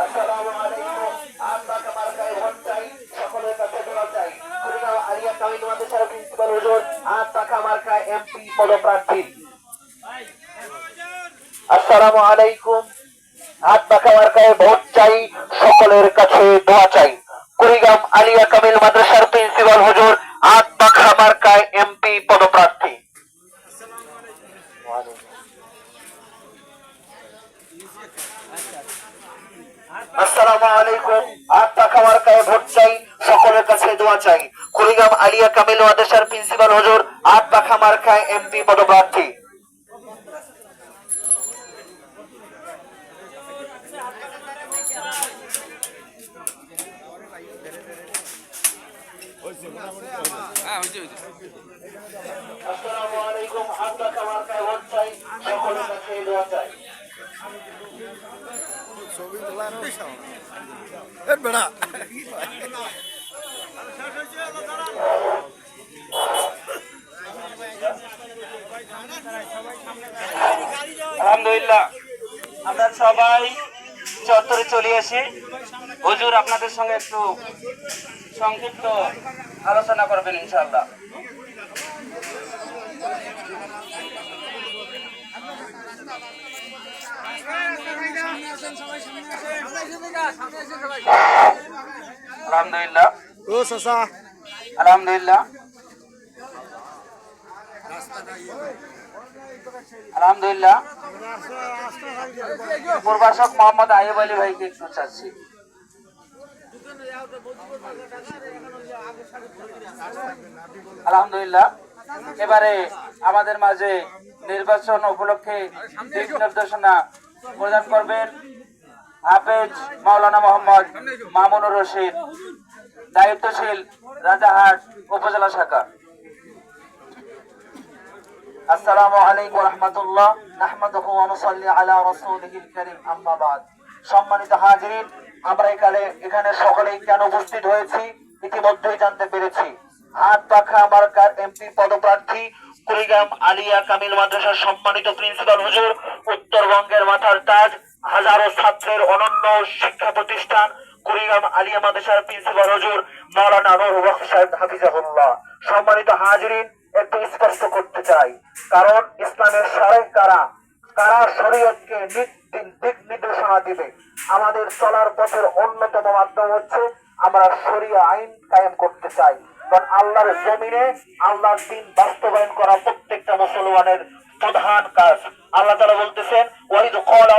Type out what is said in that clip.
আসসালামু আলাইকুম। আপনাকে মার্কায় ভোট চাই, সকলের কাছে দোয়া চাই। কুড়িগাঁও আলিয়া কামিল মাদ্রাসার প্রিন্সিপাল হুজুর আপনাকে মার্কায় এমপি পদপ্রার্থী। আসসালামু আলাইকুম। আপনাকে মার্কায় ভোট চাই, সকলের কাছে দোয়া চাই। কুড়িগ্রাম আলিয়া কামিল মাদ্রাসার প্রিন্সিপাল হুজুর আপনাকে মার্কায় এমপি পদপ্রার্থী। আসসালামু আলাইকুম। আপনাকে মার্কায় ভোট চাই, সকলের কাছে দোয়া চাই। কুড়িগ্রাম আলিয়া কামিল মাদ্রাসার প্রিন্সিপাল হুজুর আপনাকে মার্কায় এমপি পদপ্রার্থী। আসসালামু আলাইকুম। আপনাকে মার্কায় ভোট চাই, সকলের কাছে দোয়া চাই। আলহামদুলিল্লাহ, আমরা সবাই চত্বরে চলে আসি। হুজুর আপনাদের সঙ্গে একটু সংক্ষিপ্ত আলোচনা করবেন ইনশাআল্লাহ। আলহামদুলিল্লাহ, আলহামদুলিল্লাহ, আলহামদুলিল্লাহ। প্রভাষক মোহাম্মদ আইয়ুব আলী ভাইকে একটু চাচ্ছি। আলহামদুলিল্লাহ, এবারে আমাদের মাঝে নির্বাচন উপলক্ষে দিক নির্দেশনা প্রদান করবেন হাফেজ মাওলানা মোহাম্মদ মামুনুর রশিদ, দায়িত্বশীল রাজারহাট উপজেলা শাখা। আসসালামু আলাইকুম ওয়া রাহমাতুল্লাহ। নাহমাদুহু ওয়া নুসাল্লি আলা রাসূলিহিল কারীম, আম্মা বাদ। সম্মানিত হাজিরিন, আমরা এখানে সকলেই কেন উপস্থিত হয়েছি ইতিমধ্যেই জানতে পেরেছি। হাত পাখা মার্কার এমপি পদপ্রার্থী কুড়িগ্রাম আলিয়া কামিল মাদ্রাসার সম্মানিত প্রিন্সিপাল হুজুর, উত্তরবঙ্গের মাথার তাজ, হাজারো ছাত্রের অনন্য শিক্ষা প্রতিষ্ঠান কুড়িগ্রাম আলিয়া মাদ্রাসার প্রিন্সিপাল হুজুর মাওলানা নূর বখশ সাহেব হাফিজাহুল্লাহ। সম্মানিত হাজিরিন, একটু স্পষ্ট করতে চাই, কারণ ইসলামের শারঈ কারা শরীয়তকে দিক নির্দেশনা দিবে। আমাদের চলার পথের অন্যতম মাধ্যম হচ্ছে আমরা শরিয়া আইন কায়েম করতে চাই, কারণ আল্লাহর জমিনে আল্লাহর দ্বীন বাস্তবায়ন করা প্রত্যেকটা মুসলমানের প্রধান কাজ। আল্লাহ তাআলা বলতেছেন, ওয়াইদ ক্বালা